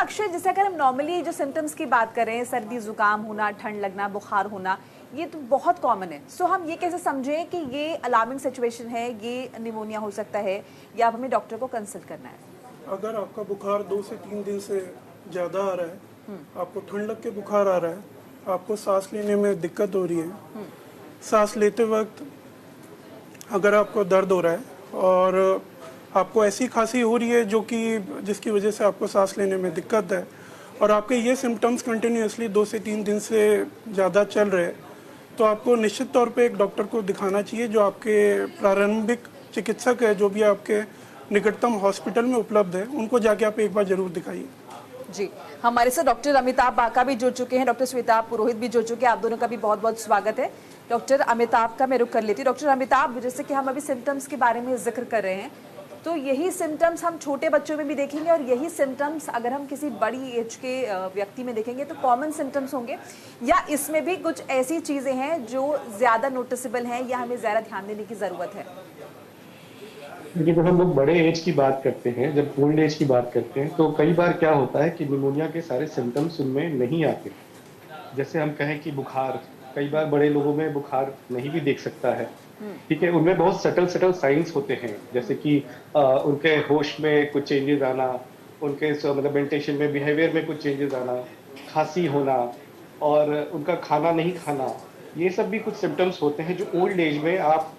अक्षय, जैसे अगर हम नॉर्मली जो सिम्टम्स की बात करें, सर्दी जुकाम होना, ठंड लगना, बुखार होना, ये तो बहुत कॉमन है। सो हम ये कैसे समझें कि ये अलार्मिंग सिचुएशन है, ये निमोनिया हो सकता है, या अब हमें डॉक्टर को कंसल्ट करना है? अगर आपका बुखार 2 से 3 दिन से ज़्यादा आ रहा है, आपको ठंड लग के बुखार आ रहा है, आपको सांस लेने में दिक्कत हो रही है, सांस लेते वक्त अगर आपको दर्द हो रहा है और आपको ऐसी खांसी हो रही है जो कि जिसकी वजह से आपको सांस लेने में दिक्कत है, और आपके ये सिम्टम्स कंटिन्यूसली 2 से 3 दिन से ज़्यादा चल रहे हैं, तो आपको निश्चित तौर पे एक डॉक्टर को दिखाना चाहिए जो आपके प्रारंभिक चिकित्सक है, जो भी आपके निकटतम हॉस्पिटल में उपलब्ध है, उनको जाके आप एक बार जरूर दिखाइए। जी, हमारे साथ डॉक्टर अमिताभ बाका भी जुड़ चुके हैं, डॉक्टर श्वेता पुरोहित भी जुड़ चुके हैं। आप दोनों का भी बहुत बहुत स्वागत है। डॉक्टर अमिताभ का मैं रुख कर लेती हूँ। डॉक्टर अमिताभ, जैसे कि हम अभी सिम्टम्स के बारे में जिक्र कर रहे हैं, तो यही सिम्टम्स हम छोटे बच्चों में भी देखेंगे और यही सिम्टम्स अगर हम किसी बड़ी एज के व्यक्ति में देखेंगे तो कॉमन सिम्टम्स होंगे, या इसमें भी कुछ ऐसी चीज़ें हैं जो ज़्यादा नोटिसेबल हैं या हमें ज़्यादा ध्यान देने की ज़रूरत है? देखिए, जब हम लोग बड़े एज की बात करते हैं, जब ओल्ड एज की बात करते हैं, तो कई बार क्या होता है कि निमोनिया के सारे सिम्टम्स उनमें नहीं आते। जैसे हम कहें कि बुखार, कई बार बड़े लोगों में बुखार नहीं भी देख सकता है, ठीक है। उनमें बहुत सटल साइंस होते हैं, जैसे कि उनके होश में कुछ चेंजेस आना, उनके मतलब मेंटेशन में, बिहेवियर में कुछ चेंजेस आना, खांसी होना और उनका खाना नहीं खाना, ये सब भी कुछ सिम्टम्स होते हैं जो ओल्ड एज में आप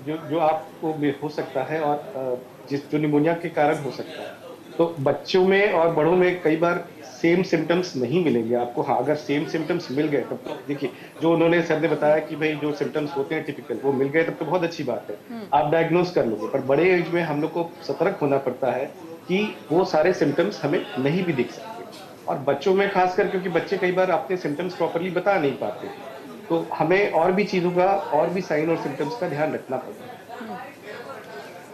जो आपको हो सकता है और जो निमोनिया के कारण हो सकता है। तो बच्चों में और बड़ों में कई बार सेम सिम्टम्स नहीं मिलेंगे आपको। हाँ, अगर सेम सिम्टम्स मिल गए तब तो देखिए, जो उन्होंने सर ने बताया कि भाई जो सिम्टम्स होते हैं टिपिकल वो मिल गए तब तो बहुत अच्छी बात है, आप डायग्नोज कर लोगे। पर बड़े एज में हम लोग को सतर्क होना पड़ता है कि वो सारे सिम्टम्स हमें नहीं भी दिख सकते, और बच्चों में खासकर, क्योंकि बच्चे कई बार अपने सिम्टम्स प्रॉपरली बता नहीं पाते, तो हमें और भी चीजों का, और भी साइन और सिम्टम्स का ध्यान रखना पड़ता है।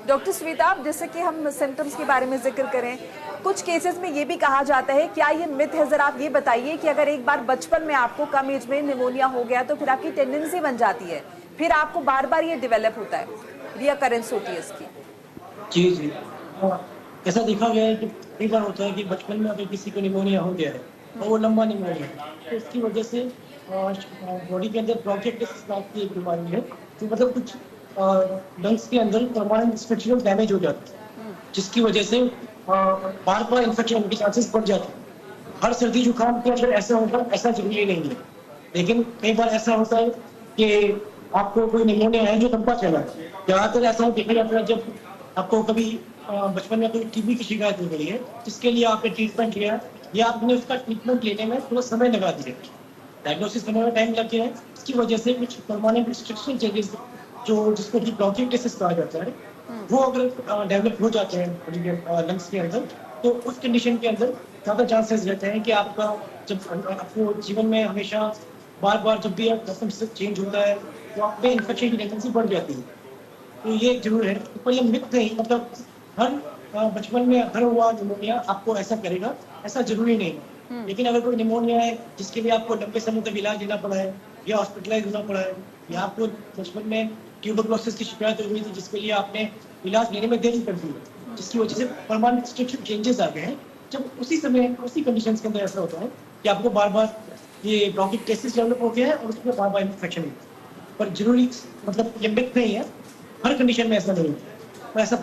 डॉक्टर श्वेता, जैसे कि हम सिम्टम्स के बारे में जिक्र करें, कुछ केसेस में ये भी कहा जाता है, क्या ये मिथ है? जरा आप ये बताइए कि अगर एक बार बचपन में आपको कम एज में निमोनिया हो गया तो फिर आपकी टेंडेंसी बन जाती है, फिर आपको बार बार ये डेवलप होता है, रिकरेंस होती है इसकी? जी जी, ऐसा देखा गया है कि कई बार होता है कि बचपन में अगर किसी को निमोनिया हो गया है और वो लंबा निमोनिया है, तो उसकी वजह से बॉडी के अंदर ब्रोंकाइटिस नाम की एक बीमारी है, तो मतलब कुछ लंग्स के अंदर परमानेंट स्ट्रक्चरल डैमेज हो जाता है, जिसकी वजह से बार बार इन्फेक्शन के चांसेस बढ़ जाते हैं। हर सर्दी जुकाम के अंदर ऐसा होगा, ऐसा जरूरी नहीं है, लेकिन कई बार ऐसा होता है कि आपको कोई निमोनिया है जो लंबा चला है। ज़्यादातर ऐसा देखा जाता है जब आपको कभी बचपन में कोई टीबी की शिकायत हो गई है, जिसके लिए आपने ट्रीटमेंट लिया या आपने उसका ट्रीटमेंट लेने में थोड़ा समय लगा दिया, डायग्नोसिस करने में टाइम लग गया है, इसकी वजह से कुछ परमानेंट स्ट्रक्चरल चेंजेस जिसको कि ब्रोंकाइटिस कहा जाता है, वो अगर डेवलप हो जाते हैं लंग्स के अंदर, तो उस कंडीशन के अंदर ज़्यादा चांसेस रहते हैं कि आपका जब आपको जीवन में हमेशा बार बार जब भी मौसम चेंज होता है तो आप में इन्फेक्शन की टेंडेंसी बढ़ जाती है। तो ये जरूर है, पर ये मिथ नहीं, मतलब हर बचपन में हर हुआ निमोनिया आपको ऐसा करेगा, ऐसा जरूरी नहीं है। लेकिन अगर कोई निमोनिया है जिसके लिए आपको लंबे समय तक इलाज लेना पड़ा है या हॉस्पिटलाइज होना पड़ा है, या आपको बचपन में ट्यूबरकुलोसिस की शिकायत हो गई थी जिसके लिए आपने इलाज लेने में देरी कर दी है, जिसकी वजह से परमानेंट स्ट्रक्चरल चेंजेस आ गए हैं, जब उसी समय उसी कंडीशंस के अंदर ऐसा होता है कि आपको बार बार ये ब्रोंकाइटिस डेवलप हो गया है और उसमें बार बार इन्फेक्शन है। पर जरूरी मतलब ये मिथ नहीं है, हर कंडीशन में ऐसा नहीं है, ऐसा